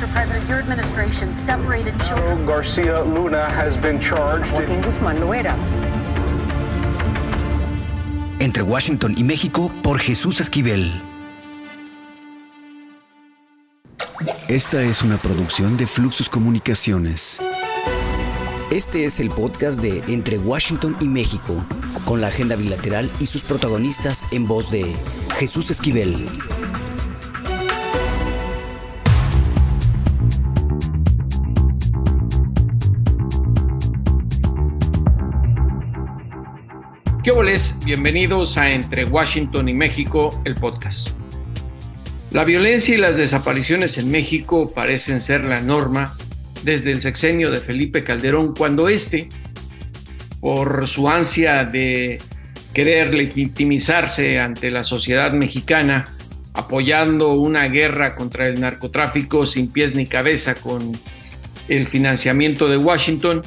Mr. President, your administration separated children. Garcia Luna has been charged. Joaquín Guzmán Loera. Entre Washington y México, por Jesús Esquivel. Esta es una producción de Fluxus Comunicaciones. Este es el podcast de Entre Washington y México, con la agenda bilateral y sus protagonistas en voz de Jesús Esquivel. ¿Qué óboles? Bienvenidos a Entre Washington y México, el podcast. La violencia y las desapariciones en México parecen ser la norma desde el sexenio de Felipe Calderón, cuando por su ansia de querer legitimizarse ante la sociedad mexicana, apoyando una guerra contra el narcotráfico sin pies ni cabeza con el financiamiento de Washington,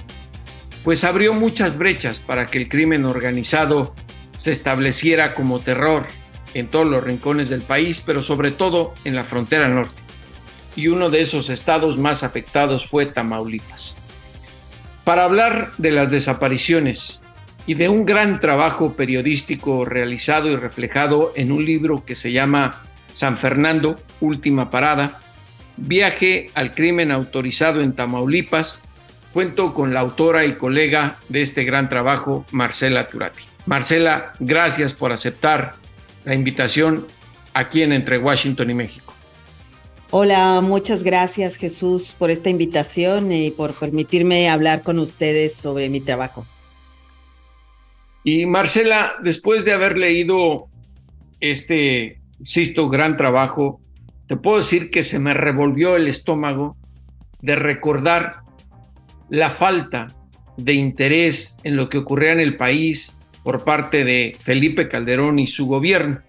pues abrió muchas brechas para que el crimen organizado se estableciera como terror en todos los rincones del país, pero sobre todo en la frontera norte. Y uno de esos estados más afectados fue Tamaulipas. Para hablar de las desapariciones y de un gran trabajo periodístico realizado y reflejado en un libro que se llama San Fernando, Última Parada, Viaje al Crimen Autorizado en Tamaulipas, cuento con la autora y colega de este gran trabajo, Marcela Turati. Marcela, gracias por aceptar la invitación aquí en Entre Washington y México. Hola, muchas gracias, Jesús, por esta invitación y por permitirme hablar con ustedes sobre mi trabajo. Y Marcela, después de haber leído este, insisto, gran trabajo, te puedo decir que se me revolvió el estómago de recordar la falta de interés en lo que ocurría en el país por parte de Felipe Calderón y su gobierno,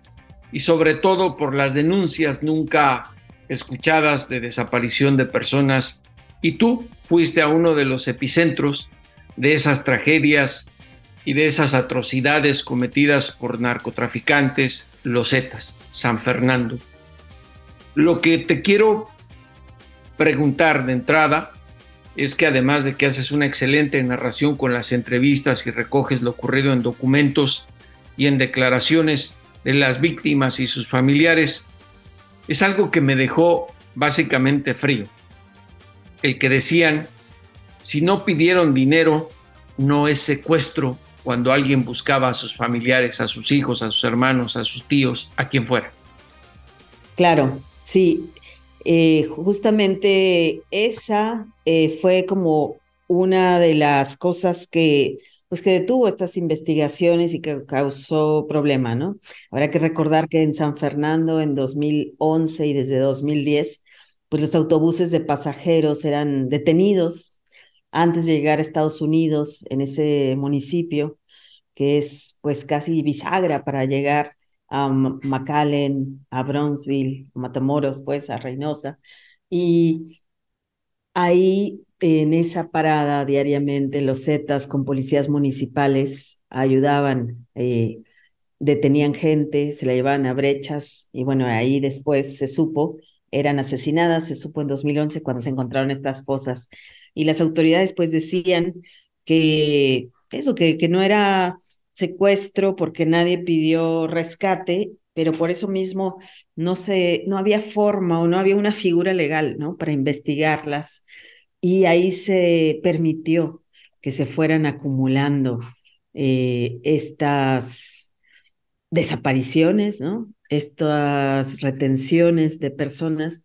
y sobre todo por las denuncias nunca escuchadas de desaparición de personas, y tú fuiste a uno de los epicentros de esas tragedias y de esas atrocidades cometidas por narcotraficantes, los Zetas, San Fernando. Lo que te quiero preguntar de entrada es que además de que haces una excelente narración con las entrevistas y recoges lo ocurrido en documentos y en declaraciones de las víctimas y sus familiares, es algo que me dejó básicamente frío. El que decían, si no pidieron dinero, no es secuestro cuando alguien buscaba a sus familiares, a sus hijos, a sus hermanos, a sus tíos, a quien fuera. Claro, sí. Justamente esa fue como una de las cosas que detuvo estas investigaciones y que causó problema, ¿no? Habrá que recordar que en San Fernando en 2011 y desde 2010, pues los autobuses de pasajeros eran detenidos antes de llegar a Estados Unidos en ese municipio, que es pues casi bisagra para llegar a McAllen, a Brownsville, a Matamoros, pues a Reynosa. Y ahí en esa parada diariamente los Zetas con policías municipales ayudaban, detenían gente, se la llevaban a brechas y bueno, ahí después se supo, eran asesinadas, se supo en 2011 cuando se encontraron estas fosas. Y las autoridades pues decían que eso, que no era secuestro porque nadie pidió rescate, pero por eso mismo no había forma o no había una figura legal, ¿no?, para investigarlas, y ahí se permitió que se fueran acumulando estas desapariciones, ¿no?, estas retenciones de personas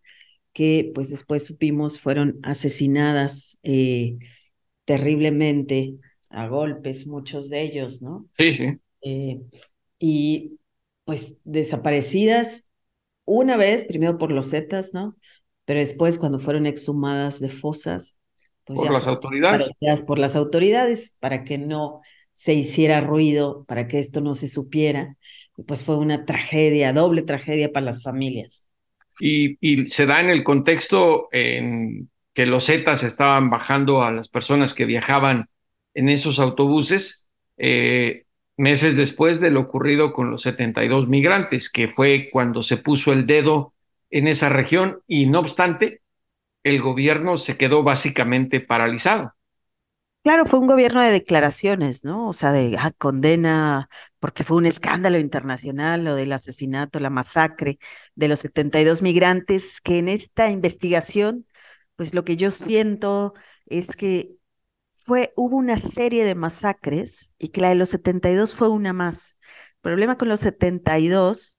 que pues después supimos fueron asesinadas terriblemente a golpes, muchos de ellos, ¿no? Sí, sí. Y pues desaparecidas una vez, primero por los Zetas, ¿no? Pero después cuando fueron exhumadas de fosas, pues por ya las autoridades. desaparecidas por las autoridades para que no se hiciera ruido, para que esto no se supiera. Y pues fue una tragedia, doble tragedia para las familias. Y se da en el contexto en que los Zetas estaban bajando a las personas que viajaban en esos autobuses, meses después de lo ocurrido con los 72 migrantes, que fue cuando se puso el dedo en esa región, y no obstante, el gobierno se quedó básicamente paralizado. Claro, fue un gobierno de declaraciones, ¿no? O sea, de condena, porque fue un escándalo internacional lo del asesinato, la masacre de los 72 migrantes, que en esta investigación, pues lo que yo siento es que hubo una serie de masacres y que la de los 72 fue una más. El problema con los 72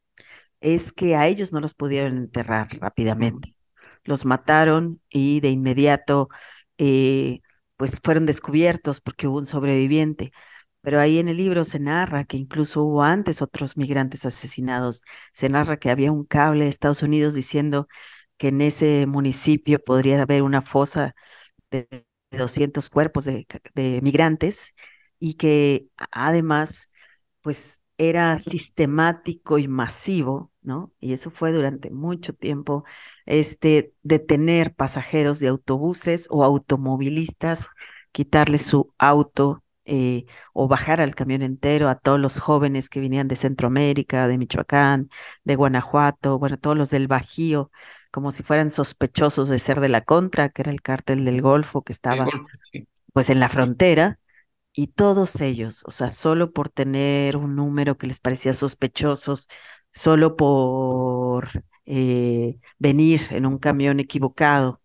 es que a ellos no los pudieron enterrar rápidamente. Los mataron y de inmediato pues fueron descubiertos porque hubo un sobreviviente. Pero ahí en el libro se narra que incluso hubo antes otros migrantes asesinados. Se narra que había un cable de Estados Unidos diciendo que en ese municipio podría haber una fosa de 200 cuerpos de migrantes y que además pues era sistemático y masivo, ¿no? Y eso fue durante mucho tiempo, detener pasajeros de autobuses o automovilistas, quitarles su auto o bajar al camión entero a todos los jóvenes que venían de Centroamérica, de Michoacán, de Guanajuato, bueno, todos los del Bajío, como si fueran sospechosos de ser de la Contra, que era el cártel del Golfo que El estaba golpe, sí. pues en la frontera, y todos ellos, o sea, solo por tener un número que les parecía sospechosos, solo por venir en un camión equivocado,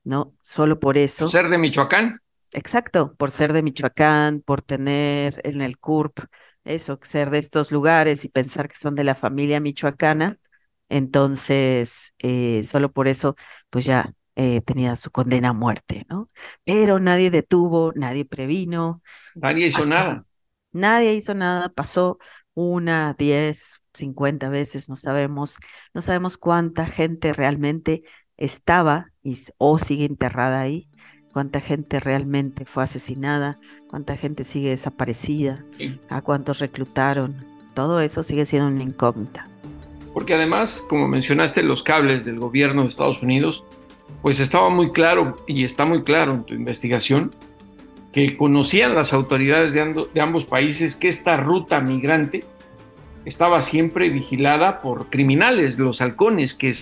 ¿no? Solo por Por eso, ser de Michoacán. exacto, por ser de Michoacán, por tener en el CURP eso, ser de estos lugares y pensar que son de la familia michoacana, entonces, solo por eso, pues ya tenía su condena a muerte, ¿no? Pero nadie detuvo, nadie previno. Nadie hizo Pasó. nada. Nadie hizo nada, pasó una, 10, 50 veces, no sabemos cuánta gente realmente estaba o sigue enterrada ahí, cuánta gente realmente fue asesinada, cuánta gente sigue desaparecida, Sí. a cuántos reclutaron, todo eso sigue siendo una incógnita. Porque además, como mencionaste, los cables del gobierno de Estados Unidos, pues estaba muy claro y está muy claro en tu investigación que conocían las autoridades de ambos países que esta ruta migrante estaba siempre vigilada por criminales, los halcones, que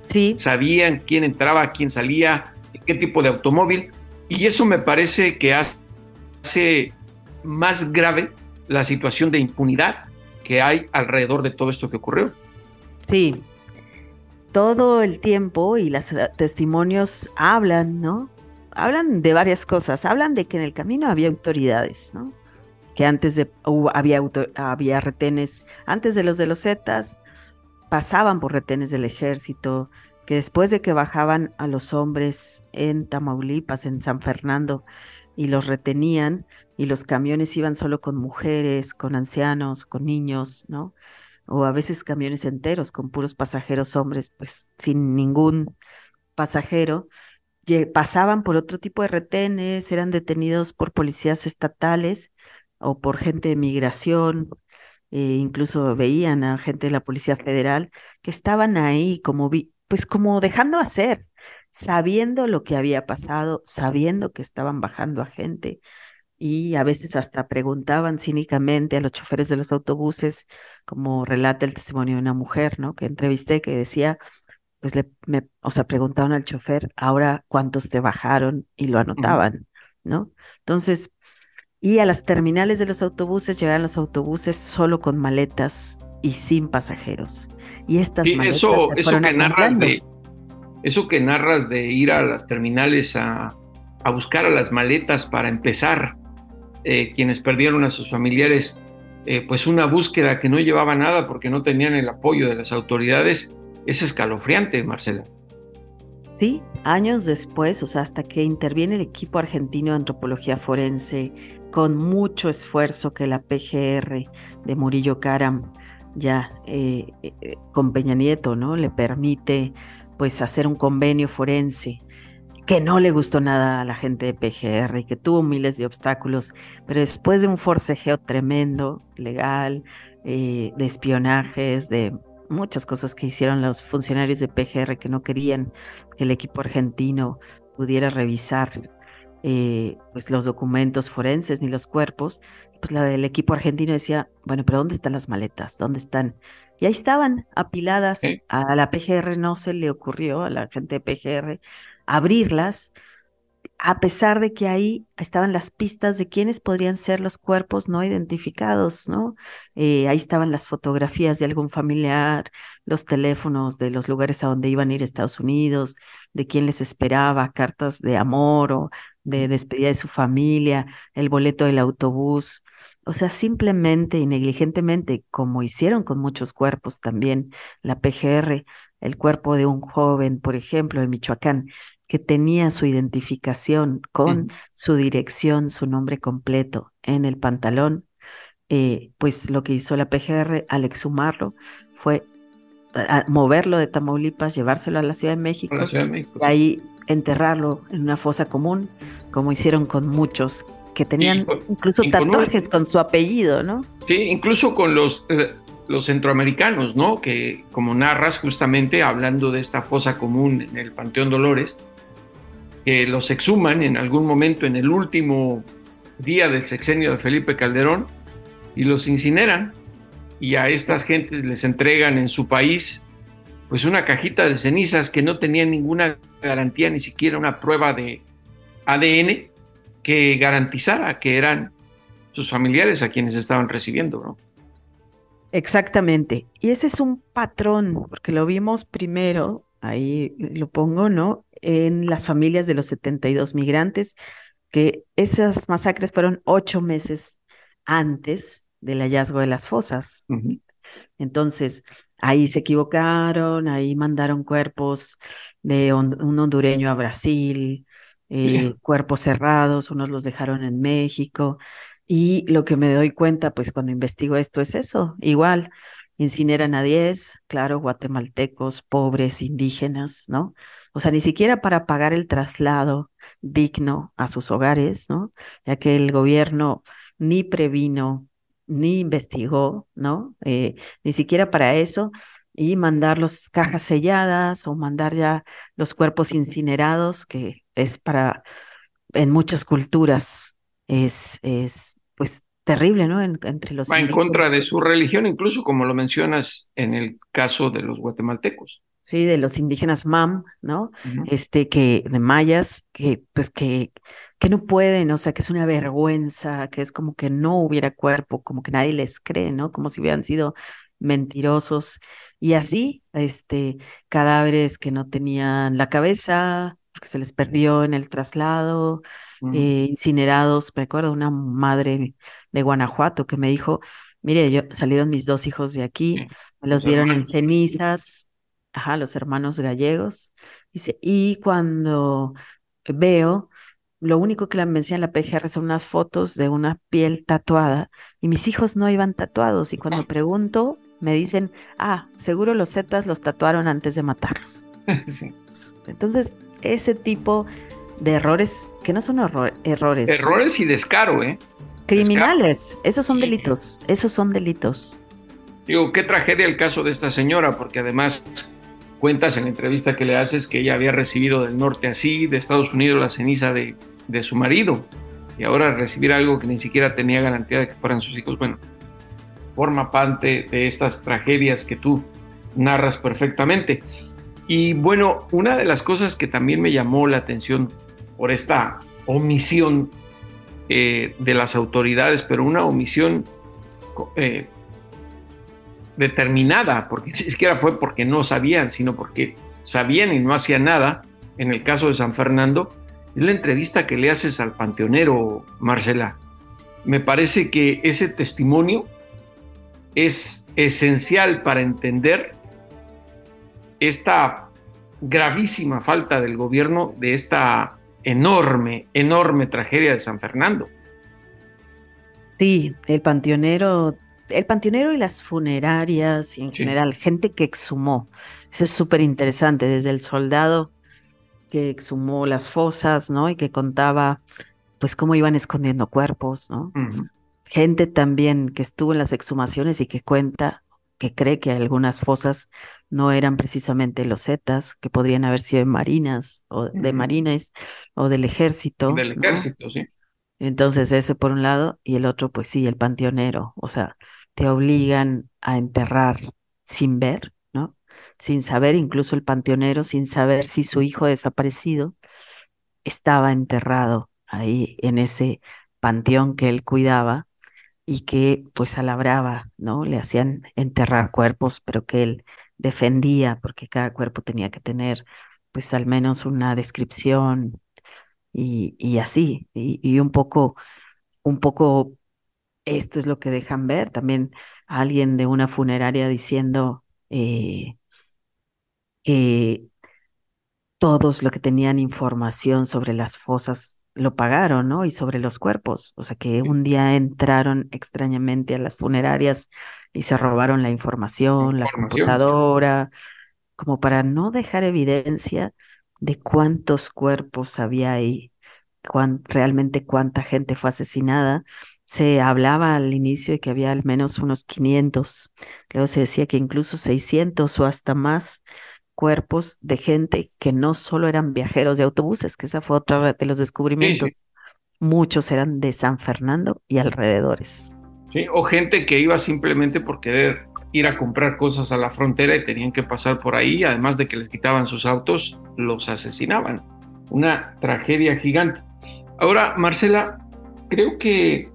Sí, sabían quién entraba, quién salía, qué tipo de automóvil, y eso me parece que hace más grave la situación de impunidad que hay alrededor de todo esto que ocurrió. sí, todo el tiempo y los testimonios hablan, ¿no? Hablan de varias cosas, hablan de que en el camino había autoridades, ¿no? Que antes había retenes, antes de los Zetas, pasaban por retenes del ejército, que después de que bajaban a los hombres en Tamaulipas, en San Fernando, y los retenían, y los camiones iban solo con mujeres, con ancianos, con niños, ¿no? O a veces camiones enteros con puros pasajeros hombres, pues sin ningún pasajero, pasaban por otro tipo de retenes, eran detenidos por policías estatales o por gente de migración, incluso veían a gente de la Policía Federal que estaban ahí como, pues como dejando hacer, sabiendo lo que había pasado, sabiendo que estaban bajando a gente y a veces hasta preguntaban cínicamente a los choferes de los autobuses, como relata el testimonio de una mujer, ¿no? Que entrevisté, que decía, pues o sea, preguntaban al chofer, ahora cuántos te bajaron y lo Uh-huh. anotaban, ¿no? Entonces, y a las terminales de los autobuses llegaban los autobuses solo con maletas y sin pasajeros. Y estas Sí, maletas eso, se eso fueron que narras acumulando. de, eso que narras de ir a las terminales a buscar a las maletas para empezar, quienes perdieron a sus familiares, pues una búsqueda que no llevaba nada porque no tenían el apoyo de las autoridades, es escalofriante, Marcela. Sí, años después, o sea, hasta que interviene el equipo argentino de antropología forense, con mucho esfuerzo que la PGR de Murillo Karam, ya con Peña Nieto, ¿no? Le permite pues hacer un convenio forense que no le gustó nada a la gente de PGR y que tuvo miles de obstáculos, pero después de un forcejeo tremendo, legal, de espionajes, de muchas cosas que hicieron los funcionarios de PGR que no querían que el equipo argentino pudiera revisar pues los documentos forenses ni los cuerpos, pues el equipo argentino decía, bueno, pero ¿dónde están las maletas? ¿Dónde están? Y ahí estaban apiladas. ¿eh? A la PGR no se le ocurrió, a la gente de PGR, abrirlas, a pesar de que ahí estaban las pistas de quiénes podrían ser los cuerpos no identificados, ¿no? Ahí estaban las fotografías de algún familiar, los teléfonos de los lugares a donde iban a ir a Estados Unidos, de quién les esperaba, cartas de amor o de despedida de su familia, el boleto del autobús. O sea, simplemente y negligentemente, como hicieron con muchos cuerpos también, la PGR, el cuerpo de un joven, por ejemplo, de Michoacán, que tenía su identificación con su dirección, su nombre completo en el pantalón, pues lo que hizo la PGR al exhumarlo fue moverlo de Tamaulipas, llevárselo a la Ciudad de A México la Ciudad de México. y ahí enterrarlo en una fosa común, como hicieron con muchos que tenían incluso tatuajes con su apellido, ¿no? Sí, incluso con los centroamericanos, ¿no? Que como narras justamente hablando de esta fosa común en el Panteón Dolores, que los exhuman en algún momento en el último día del sexenio de Felipe Calderón y los incineran, y a estas gentes les entregan en su país pues una cajita de cenizas que no tenía ninguna garantía, ni siquiera una prueba de ADN que garantizara que eran sus familiares a quienes estaban recibiendo, ¿no? Exactamente. Y ese es un patrón, porque lo vimos primero, ahí lo pongo, ¿no? En las familias de los 72 migrantes, que esas masacres fueron 8 meses antes del hallazgo de las fosas. Entonces, ahí se equivocaron, ahí mandaron cuerpos de un hondureño a Brasil, cuerpos cerrados, unos los dejaron en México. Y lo que me doy cuenta, pues cuando investigo esto es eso, igual, incineran a 10, claro, guatemaltecos, pobres, indígenas, ¿no? O sea, ni siquiera para pagar el traslado digno a sus hogares, ¿no? Ya que el gobierno ni previno, ni investigó, ¿no? Ni siquiera para eso, y mandar las cajas selladas o mandar ya los cuerpos incinerados, que es para, en muchas culturas, es pues terrible, ¿no? Entre los Va en contra de indígenas. su religión, incluso como lo mencionas en el caso de los guatemaltecos. Sí, de los indígenas MAM, ¿no? Uh-huh. Que de mayas, que pues que no pueden, o sea, que es una vergüenza, que es como que no hubiera cuerpo, como que nadie les cree, ¿no? Como si hubieran sido mentirosos. Y así, cadáveres que no tenían la cabeza, que se les perdió en el traslado, incinerados. Me acuerdo de una madre de Guanajuato que me dijo, mire, salieron mis 2 hijos de aquí, Sí. me los dieron en cenizas. Ajá, los hermanos gallegos. Dice, y cuando veo, lo único que me enseña la PGR son unas fotos de una piel tatuada, y mis hijos no iban tatuados, y cuando pregunto, me dicen, seguro los Zetas los tatuaron antes de matarlos. Sí. Entonces, ese tipo de errores, que no son errores. Errores y descaro, ¿eh? Criminales, Descaro. esos son Sí. delitos, esos son delitos. Digo, qué tragedia el caso de esta señora, porque además cuentas en la entrevista que le haces que ella había recibido del norte así, de Estados Unidos, la ceniza de su marido, y ahora recibir algo que ni siquiera tenía garantía de que fueran sus hijos, bueno, forma parte de estas tragedias que tú narras perfectamente. Y bueno, una de las cosas que también me llamó la atención por esta omisión de las autoridades, pero una omisión determinada, porque ni siquiera fue porque no sabían, sino porque sabían y no hacían nada, en el caso de San Fernando, es la entrevista que le haces al panteonero, Marcela. Me parece que ese testimonio es esencial para entender esta gravísima falta del gobierno de esta enorme, enorme tragedia de San Fernando. Sí, el panteonero y las funerarias y en general, gente que exhumó. Eso es súper interesante, desde el soldado que exhumó las fosas, ¿no? Y que contaba, pues, cómo iban escondiendo cuerpos, ¿no? Uh-huh. Gente también que estuvo en las exhumaciones y que cuenta, que cree que algunas fosas no eran precisamente los Zetas, que podrían haber sido de marinas, o de marines, o del ejército. Del ejército, ¿no? Sí. Entonces, ese por un lado, y el otro, pues sí, el panteonero. O sea, te obligan a enterrar sin ver, ¿no? Sin saber, incluso el panteonero, sin saber si su hijo desaparecido estaba enterrado ahí en ese panteón que él cuidaba y que pues a la brava, ¿no? Le hacían enterrar cuerpos, pero que él defendía porque cada cuerpo tenía que tener pues al menos una descripción y así, y un poco esto es lo que dejan ver. También alguien de una funeraria diciendo que todos los que tenían información sobre las fosas lo pagaron, ¿no? Y sobre los cuerpos. O sea, que un día entraron extrañamente a las funerarias y se robaron la información, la Información. computadora, como para no dejar evidencia de cuántos cuerpos había ahí, realmente cuánta gente fue asesinada. Se hablaba al inicio de que había al menos unos 500, luego se decía que incluso 600 o hasta más cuerpos de gente que no solo eran viajeros de autobuses, que esa fue otra de los Sí, sí. descubrimientos. Muchos eran de San Fernando y alrededores. Sí, o gente que iba simplemente por querer ir a comprar cosas a la frontera y tenían que pasar por ahí, además de que les quitaban sus autos, los asesinaban. Una tragedia gigante. Ahora, Marcela, creo que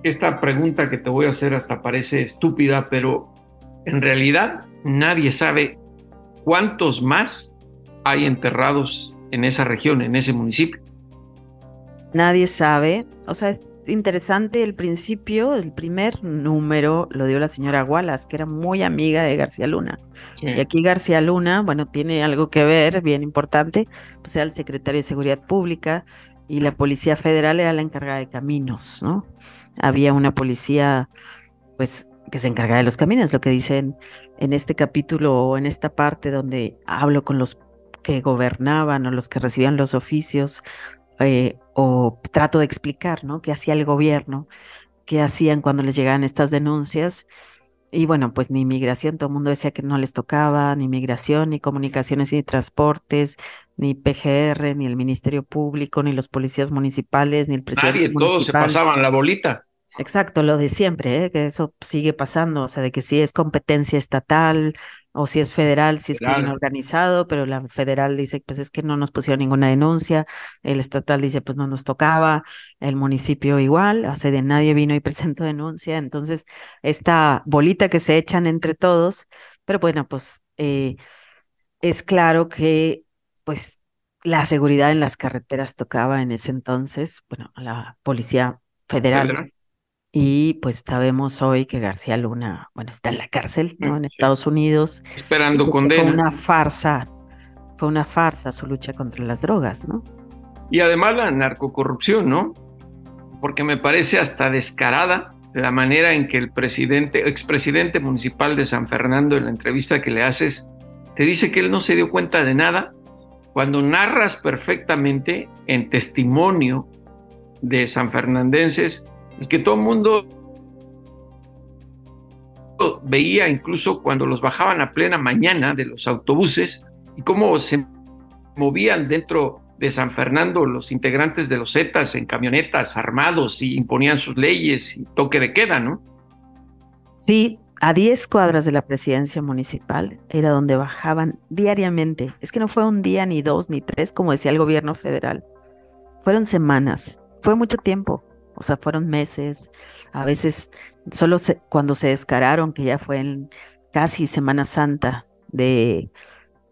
esta pregunta que te voy a hacer hasta parece estúpida, pero en realidad nadie sabe cuántos más hay enterrados en esa región, en ese municipio. Nadie sabe, o sea, es interesante el principio, el primer número lo dio la señora Wallace, que era muy amiga de García Luna. Sí. Y aquí García Luna, bueno, tiene algo que ver, bien importante, pues era el secretario de Seguridad Pública y la Policía Federal era la encargada de caminos, ¿no? Había una policía, pues, que se encargaba de los caminos, lo que dicen en este capítulo o en esta parte donde hablo con los que gobernaban o los que recibían los oficios, o trato de explicar, ¿no? ¿Qué hacía el gobierno? ¿Qué hacían cuando les llegaban estas denuncias? Y bueno, pues ni migración, todo el mundo decía que no les tocaba, ni migración, ni comunicaciones, ni transportes, ni PGR, ni el Ministerio Público, ni los policías municipales, ni el presidente Nadie, todos se municipal. pasaban la bolita. Exacto, lo de siempre, ¿eh? Que eso sigue pasando, o sea, de que si es competencia estatal o si es federal, si es crimen Claro. organizado, pero la federal dice, pues es que no nos pusieron ninguna denuncia, el estatal dice, pues no nos tocaba, el municipio igual, o sea, de nadie vino y presentó denuncia, entonces esta bolita que se echan entre todos, pero bueno, pues es claro que pues la seguridad en las carreteras tocaba en ese entonces, bueno, a la Policía Federal. Federal. Y pues sabemos hoy que García Luna, bueno, está en la cárcel, ¿no? En Sí. Estados Unidos. Y Esperando pues que condena. fue una farsa su lucha contra las drogas, ¿no? Y además la narcocorrupción, ¿no? Porque me parece hasta descarada la manera en que el expresidente municipal de San Fernando, en la entrevista que le haces, te dice que él no se dio cuenta de nada cuando narras perfectamente en testimonio de sanfernandenses y que todo el mundo veía incluso cuando los bajaban a plena mañana de los autobuses y cómo se movían dentro de San Fernando los integrantes de los Zetas en camionetas armados y imponían sus leyes y toque de queda, ¿no? Sí, a 10 cuadras de la presidencia municipal era donde bajaban diariamente. Es que no fue un día, ni dos, ni tres, como decía el gobierno federal. Fueron semanas, fue mucho tiempo, o sea, fueron meses, a veces cuando se descararon, que ya fue en casi Semana Santa de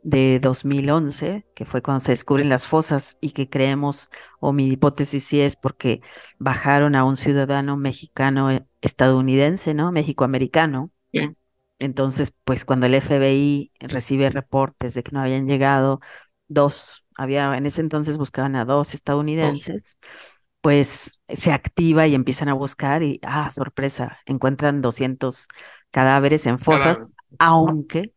2011, que fue cuando se descubren las fosas y que creemos, o mi hipótesis sí es porque bajaron a un ciudadano mexicano estadounidense, ¿no? México-americano. Sí. Entonces, pues cuando el FBI recibe reportes de que no habían llegado en ese entonces buscaban a dos estadounidenses, pues se activa y empiezan a buscar y, sorpresa, encuentran 200 cadáveres en fosas, aunque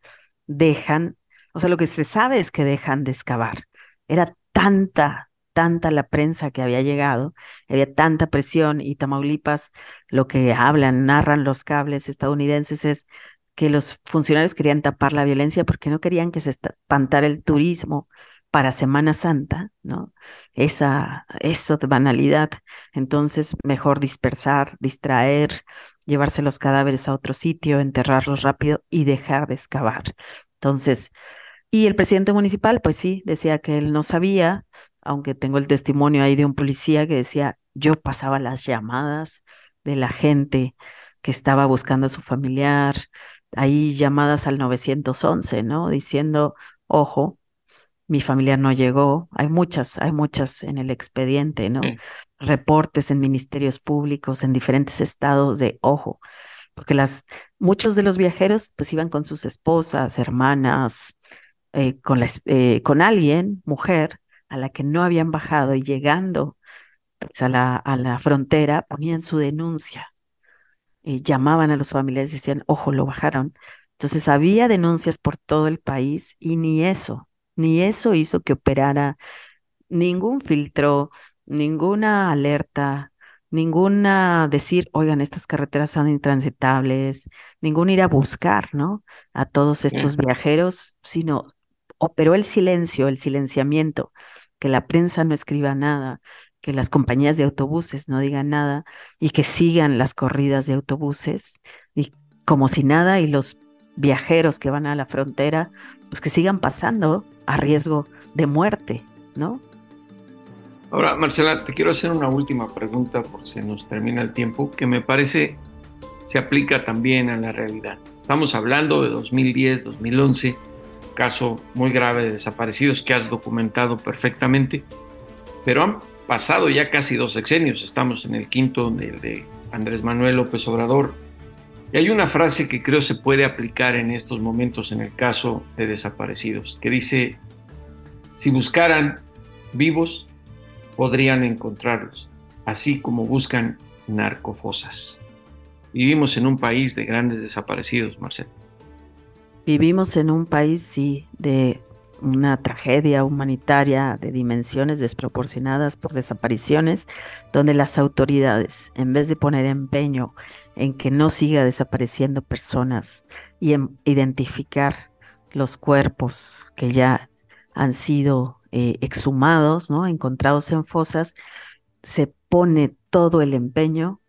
dejan, o sea, lo que se sabe es que dejan de excavar. Era tanta la prensa que había llegado, había tanta presión y Tamaulipas, lo que hablan, narran los cables estadounidenses es que los funcionarios querían tapar la violencia porque no querían que se espantara el turismo para Semana Santa, ¿no? Eso de banalidad. Entonces, mejor dispersar, distraer, llevarse los cadáveres a otro sitio, enterrarlos rápido y dejar de excavar. Entonces, y el presidente municipal, pues sí, decía que él no sabía, aunque tengo el testimonio ahí de un policía que decía, yo pasaba las llamadas de la gente que estaba buscando a su familiar, ahí llamadas al 911, ¿no? Diciendo, ojo, mi familiar no llegó. Hay muchas en el expediente, ¿no? Sí. Reportes en ministerios públicos en diferentes estados de, ojo, porque muchos de los viajeros pues iban con sus esposas, hermanas, con alguien, mujer, a la que no habían bajado y llegando pues, a la frontera ponían su denuncia, llamaban a los familiares y decían, ojo, lo bajaron. Entonces había denuncias por todo el país y ni eso hizo que operara ningún filtro, ninguna alerta, ninguna decir, oigan, estas carreteras son intransitables, ningún ir a buscar, ¿no? A todos estos viajeros, sino operó el silencio, el silenciamiento, que la prensa no escriba nada, que las compañías de autobuses no digan nada y que sigan las corridas de autobuses y como si nada y los viajeros que van a la frontera, pues que sigan pasando a riesgo de muerte, ¿no? Ahora, Marcela, te quiero hacer una última pregunta porque se nos termina el tiempo, que me parece se aplica también a la realidad. Estamos hablando de 2010, 2011, caso muy grave de desaparecidos que has documentado perfectamente, pero han pasado ya casi 2 sexenios, estamos en el quinto de Andrés Manuel López Obrador, y hay una frase que creo se puede aplicar en estos momentos en el caso de desaparecidos, que dice, si buscaran vivos, podrían encontrarlos, así como buscan narcofosas. Vivimos en un país de grandes desaparecidos, Marcelo. Vivimos en un país, sí, de una tragedia humanitaria de dimensiones desproporcionadas por desapariciones, donde las autoridades, en vez de poner empeño en que no siga desapareciendo personas y en identificar los cuerpos que ya han sido exhumados, ¿no? Encontrados en fosas, se pone todo el empeño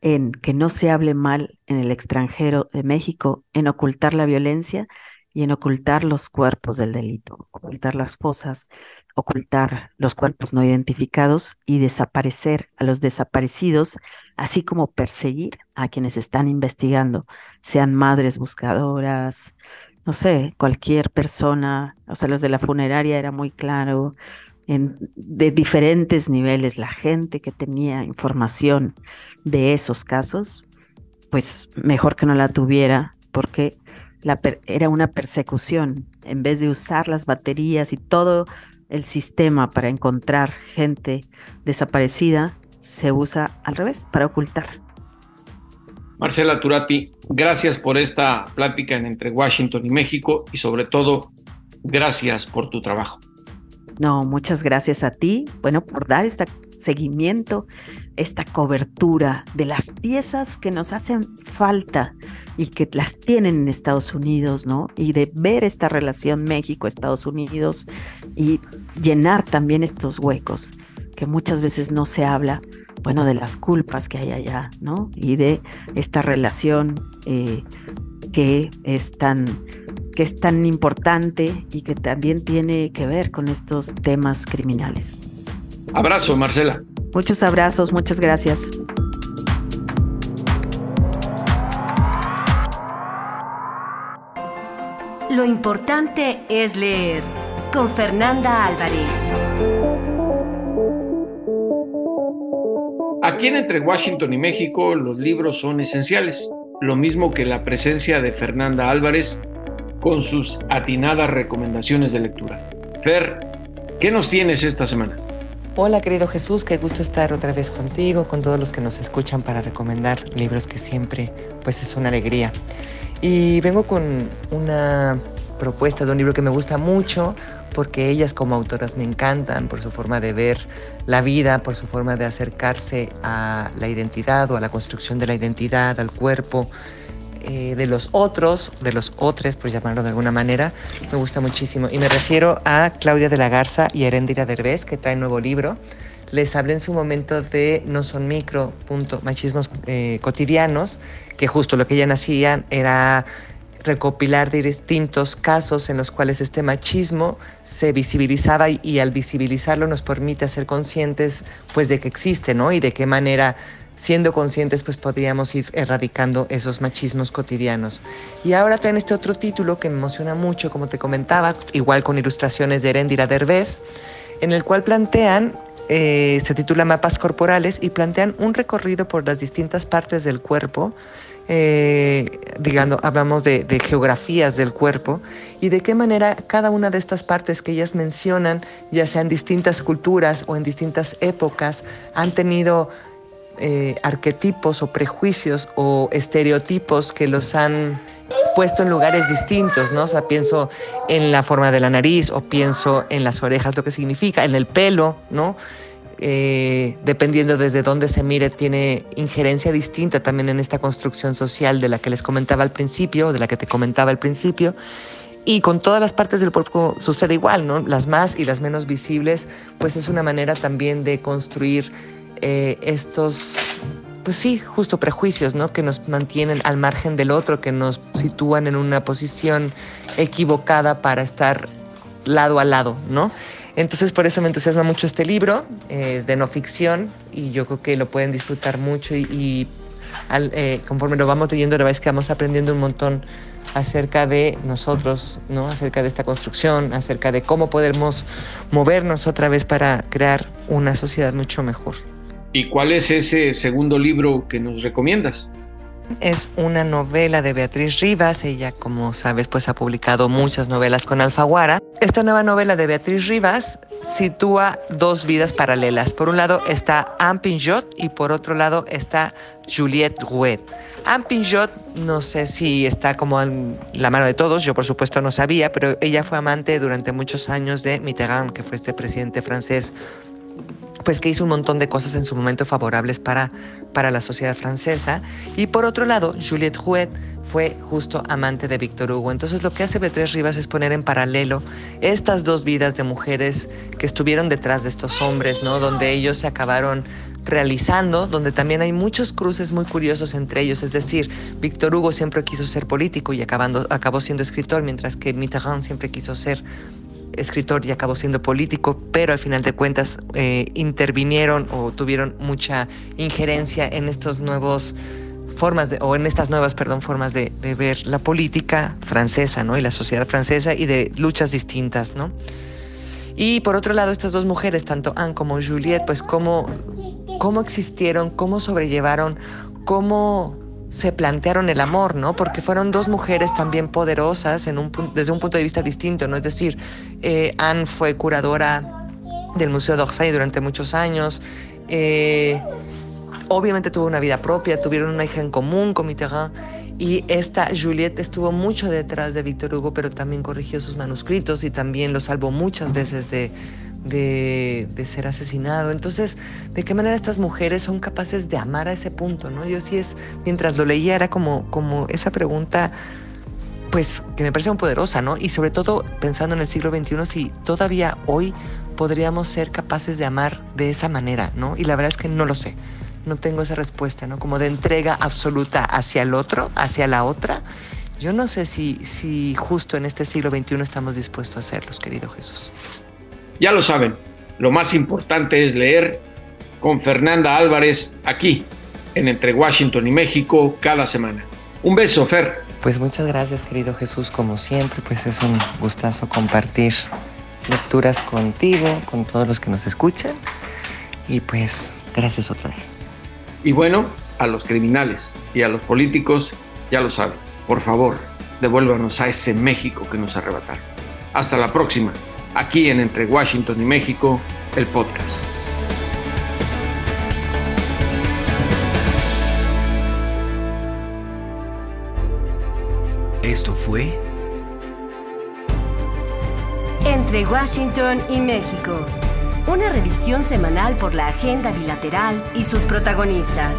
en que no se hable mal en el extranjero de México, en ocultar la violencia y en ocultar los cuerpos del delito, ocultar las fosas, ocultar los cuerpos no identificados y desaparecer a los desaparecidos, así como perseguir a quienes están investigando, sean madres buscadoras, no sé, cualquier persona, o sea, los de la funeraria era muy claro, de diferentes niveles, la gente que tenía información de esos casos, pues mejor que no la tuviera, porque era una persecución. En vez de usar las baterías y todo el sistema para encontrar gente desaparecida, se usa al revés, para ocultar. Marcela Turati, gracias por esta plática entre Washington y México y sobre todo, gracias por tu trabajo. No, muchas gracias a ti, bueno, por dar este seguimiento, esta cobertura de las piezas que nos hacen falta y que las tienen en Estados Unidos, ¿no? Y de ver esta relación México-Estados Unidos y llenar también estos huecos que muchas veces no se habla, bueno, de las culpas que hay allá, ¿no? Y de esta relación que es tan importante y que también tiene que ver con estos temas criminales. Abrazo, Marcela. Muchos abrazos, muchas gracias. Lo importante es leer, con Fernanda Álvarez. Aquí en Entre Washington y México los libros son esenciales, lo mismo que la presencia de Fernanda Álvarez con sus atinadas recomendaciones de lectura. Fer, ¿qué nos tienes esta semana? Hola, querido Jesús, qué gusto estar otra vez contigo, con todos los que nos escuchan para recomendar libros que siempre pues es una alegría. Y vengo con una propuesta de un libro que me gusta mucho porque ellas como autoras me encantan por su forma de ver la vida, por su forma de acercarse a la identidad o a la construcción de la identidad, al cuerpo. de los otros, por llamarlo de alguna manera, me gusta muchísimo. Y me refiero a Claudia de la Garza y Heréndira Derbez, que traen nuevo libro. Les hablé en su momento de No son micro, machismos cotidianos, que justo lo que ellas hacían era recopilar distintos casos en los cuales este machismo se visibilizaba y al visibilizarlo nos permite ser conscientes pues de que existe, ¿no? Y de qué manera, siendo conscientes, pues podríamos ir erradicando esos machismos cotidianos. Y ahora traen este otro título que me emociona mucho, como te comentaba, igual con ilustraciones de Heréndira Derbez, en el cual plantean, se titula Mapas Corporales, y plantean un recorrido por las distintas partes del cuerpo, hablamos de geografías del cuerpo y de qué manera cada una de estas partes que ellas mencionan, ya sea en distintas culturas o en distintas épocas, han tenido arquetipos o prejuicios o estereotipos que los han puesto en lugares distintos, ¿no? O sea, pienso en la forma de la nariz o pienso en las orejas, lo que significa, en el pelo, ¿no? Dependiendo desde dónde se mire, tiene injerencia distinta también en esta construcción social de la que les comentaba al principio, de la que te comentaba al principio. Y con todas las partes del cuerpo sucede igual, ¿no? Las más y las menos visibles, pues es una manera también de construir estos, pues sí, justo prejuicios, ¿no? Que nos mantienen al margen del otro, que nos sitúan en una posición equivocada para estar lado a lado, ¿no? Entonces por eso me entusiasma mucho este libro, es de no ficción y yo creo que lo pueden disfrutar mucho y conforme lo vamos leyendo la verdad es que vamos aprendiendo un montón acerca de nosotros, ¿no? Acerca de esta construcción, acerca de cómo podemos movernos otra vez para crear una sociedad mucho mejor. ¿Y cuál es ese segundo libro que nos recomiendas? Es una novela de Beatriz Rivas. Ella, como sabes, pues ha publicado muchas novelas con Alfaguara. Esta nueva novela de Beatriz Rivas sitúa dos vidas paralelas. Por un lado está Anne Pinjot y por otro lado está Juliette Drouet. Anne Pinjot no sé si está como en la mano de todos, yo por supuesto no sabía, pero ella fue amante durante muchos años de Mitterrand, que fue este presidente francés, pues que hizo un montón de cosas en su momento favorables para la sociedad francesa. Y por otro lado, Juliette Drouet fue justo amante de Víctor Hugo. Entonces lo que hace Beatriz Rivas es poner en paralelo estas dos vidas de mujeres que estuvieron detrás de estos hombres, ¿no? Donde ellos se acabaron realizando, donde también hay muchos cruces muy curiosos entre ellos. Es decir, Víctor Hugo siempre quiso ser político y acabó siendo escritor, mientras que Mitterrand siempre quiso ser escritor y acabó siendo político, pero al final de cuentas intervinieron o tuvieron mucha injerencia en estos nuevos formas en estas nuevas formas de ver la política francesa, ¿no? Y la sociedad francesa y de luchas distintas, ¿no? Y por otro lado, estas dos mujeres, tanto Anne como Juliette, pues cómo existieron, cómo sobrellevaron, cómo se plantearon el amor, ¿no? Porque fueron dos mujeres también poderosas desde un punto de vista distinto, ¿no? Es decir, Anne fue curadora del Museo d'Orsay durante muchos años, obviamente tuvo una vida propia, tuvieron una hija en común con Mitterrand, y esta Juliette estuvo mucho detrás de Víctor Hugo, pero también corrigió sus manuscritos y también lo salvó muchas veces de ser asesinado. Entonces, ¿de qué manera estas mujeres son capaces de amar a ese punto, ¿no? Yo sí mientras lo leía era como esa pregunta, pues, que me parece muy poderosa, ¿no? Y sobre todo pensando en el siglo XXI, si todavía hoy podríamos ser capaces de amar de esa manera, ¿no? Y la verdad es que no lo sé. No tengo esa respuesta, ¿no? Como de entrega absoluta hacia el otro, hacia la otra. Yo no sé si justo en este siglo XXI estamos dispuestos a hacerlos, querido Jesús. Ya lo saben, lo más importante es leer con Fernanda Álvarez aquí, en Entre Washington y México, cada semana. Un beso, Fer. Pues muchas gracias, querido Jesús, como siempre, pues es un gustazo compartir lecturas contigo, con todos los que nos escuchan, y pues gracias otra vez. Y bueno, a los criminales y a los políticos, ya lo saben, por favor, devuélvanos a ese México que nos arrebataron. Hasta la próxima. Aquí en Entre Washington y México, el podcast. Esto fue Entre Washington y México, una revisión semanal por la agenda bilateral y sus protagonistas.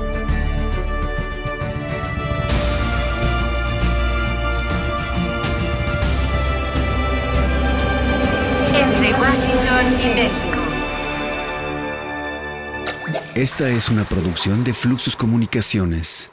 Washington y México. Esta es una producción de Fluxus Comunicaciones.